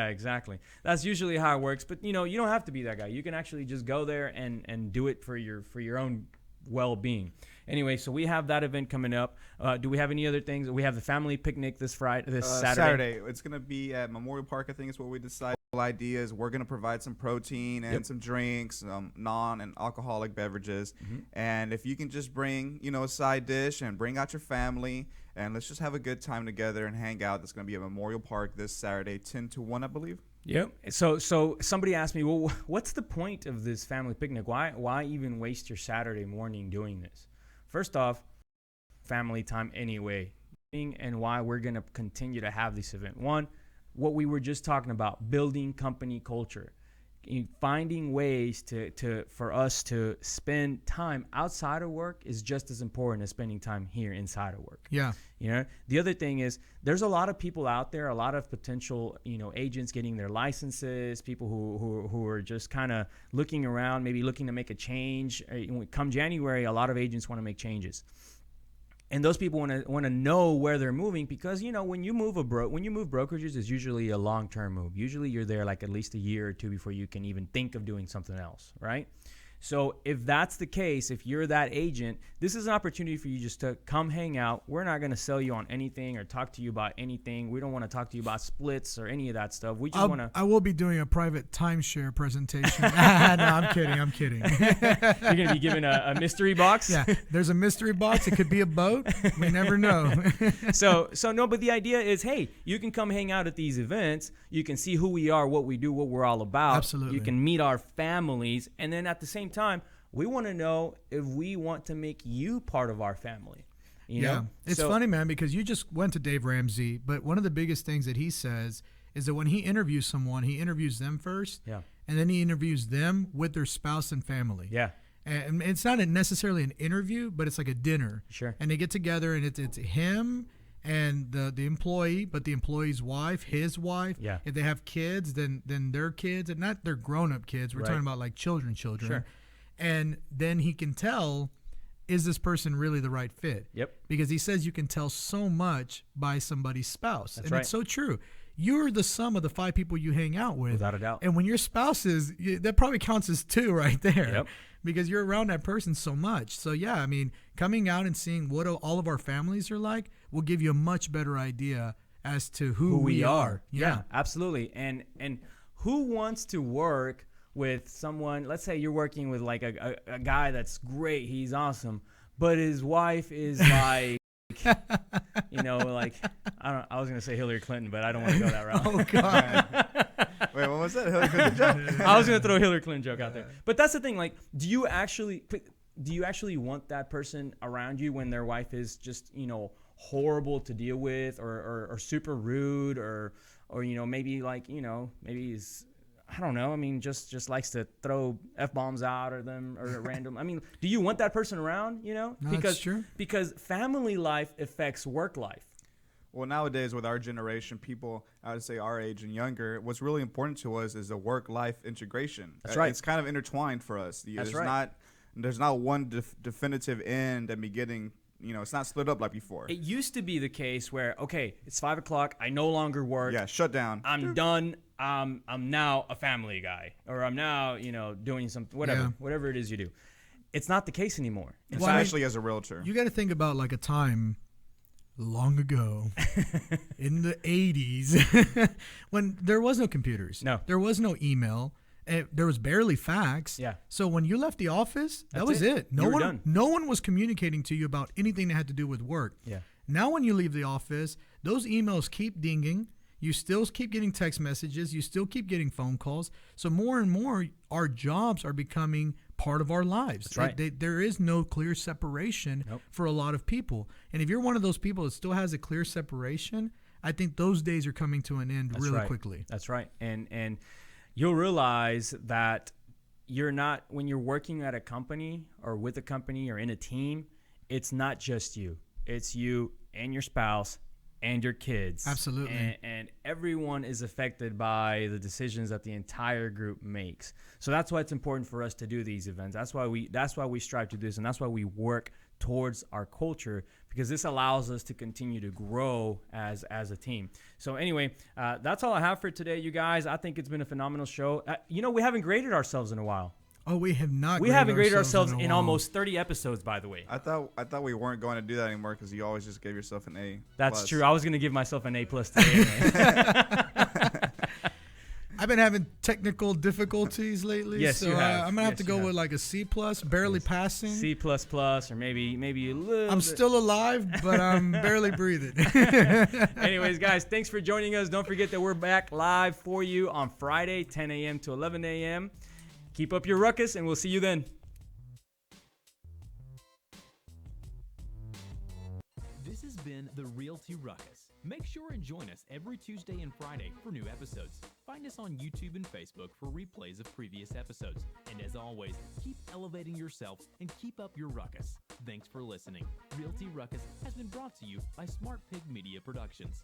exactly. That's usually how it works. But, you know, you don't have to be that guy. You can actually just go there and do it for your own well-being. Anyway, so we have that event coming up. Do we have any other things? We have the family picnic this Saturday. It's going to be at Memorial Park, I think is what we decided. The idea is we're going to provide some protein and some drinks, non and alcoholic beverages. Mm-hmm. And if you can just bring, you know, a side dish and bring out your family and let's just have a good time together and hang out. That's going to be at Memorial Park this Saturday, 10 to 1, I believe. Yep. So somebody asked me, well, what's the point of this family picnic? Why even waste your Saturday morning doing this? First off, family time anyway, and why we're going to continue to have this event. One, what we were just talking about, building company culture, finding ways for us to spend time outside of work is just as important as spending time here inside of work. Yeah. You know, the other thing is there's a lot of people out there, a lot of potential, you know, agents getting their licenses, people who are just kind of looking around, maybe looking to make a change. Come January, a lot of agents want to make changes. And those people want to know where they're moving because, you know, when you move brokerages, it's usually a long-term move. Usually you're there like at least a year or two before you can even think of doing something else, right? So if that's the case, if you're that agent, this is an opportunity for you just to come hang out. We're not going to sell you on anything or talk to you about anything. We don't want to talk to you about splits or any of that stuff. We just want to. I will be doing a private timeshare presentation. No, I'm kidding. You're going to be given a mystery box? Yeah, there's a mystery box. It could be a boat. We never know. So no, but the idea is, hey, you can come hang out at these events. You can see who we are, what we do, what we're all about. Absolutely. You can meet our families. And then at the same time, we want to know if we want to make you part of our family. You know? It's funny, man, because you just went to Dave Ramsey, but one of the biggest things that he says is that when he interviews someone, he interviews them first, and then he interviews them with their spouse and family. Yeah. And it's not necessarily an interview, but it's like a dinner. Sure. And they get together, and it's him and the employee, but the employee's wife, his wife. Yeah. If they have kids, then their kids, and not their grown-up kids. We're talking about like children. Sure. And then he can tell, is this person really the right fit? Yep. Because he says you can tell so much by somebody's spouse. That's and right. it's so true. You're the sum of the 5 people you hang out with. Without a doubt. And when your spouse is, that probably counts as 2 right there. Yep. Because you're around that person so much. So, yeah, I mean, coming out and seeing what all of our families are like will give you a much better idea as to who we are. Yeah, absolutely. And who wants to work with someone, let's say you're working with like a guy that's great, he's awesome, but his wife is like, like, I was going to say Hillary Clinton, but I don't want to go that route. Oh, God. Wait, what was that? Hillary Clinton joke? I was going to throw a Hillary Clinton joke out there. But that's the thing, like, do you actually want that person around you when their wife is just, horrible to deal with or super rude or maybe like, maybe he's, I don't know. I mean, just likes to throw F-bombs out or random. I mean, do you want that person around, No, because that's true. Because family life affects work life. Well, nowadays with our generation, people, I would say our age and younger, what's really important to us is the work-life integration. That's right. It's kind of intertwined for us. That's right. There's not one definitive end and beginning. It's not split up like before. It used to be the case where, okay, it's 5 o'clock. I no longer work. Yeah, shut down. I'm done. I'm now a family guy, or I'm now, doing something, whatever it is you do. It's not the case anymore. Especially as a realtor. You got to think about like a time long ago in the 80s when there was no computers. No. There was no email. There was barely fax. Yeah. So when you left the office, that That's was it. You were done. No one was communicating to you about anything that had to do with work. Yeah. Now when you leave the office, those emails keep dinging. You still keep getting text messages. You still keep getting phone calls. So more and more, our jobs are becoming part of our lives. That's right. There is no clear separation for a lot of people. And if you're one of those people that still has a clear separation, I think those days are coming to an end quickly. That's right. And you'll realize that when you're working at a company or with a company or in a team, it's not just you. It's you and your spouse and your kids. Absolutely. And everyone is affected by the decisions that the entire group makes. So that's why it's important for us to do these events. That's why we strive to do this, and that's why we work towards our culture, because this allows us to continue to grow as a team. So anyway, that's all I have for today, you guys. I think it's been a phenomenal show. We haven't graded ourselves in a while. Oh, we have not. We haven't graded ourselves in almost 30 episodes, by the way. I thought we weren't going to do that anymore because you always just gave yourself an A. That's true. I was going to give myself an A+ today. I've been having technical difficulties lately. Yes, so you have. I'm gonna have to go with like a C+, barely passing. C++, or maybe a little. I'm still alive, but I'm barely breathing. Anyways, guys, thanks for joining us. Don't forget that we're back live for you on Friday, 10 a.m. to 11 a.m. Keep up your ruckus, and we'll see you then. This has been the Realty Ruckus. Make sure and join us every Tuesday and Friday for new episodes. Find us on YouTube and Facebook for replays of previous episodes. And as always, keep elevating yourself and keep up your ruckus. Thanks for listening. Realty Ruckus has been brought to you by Smart Pig Media Productions.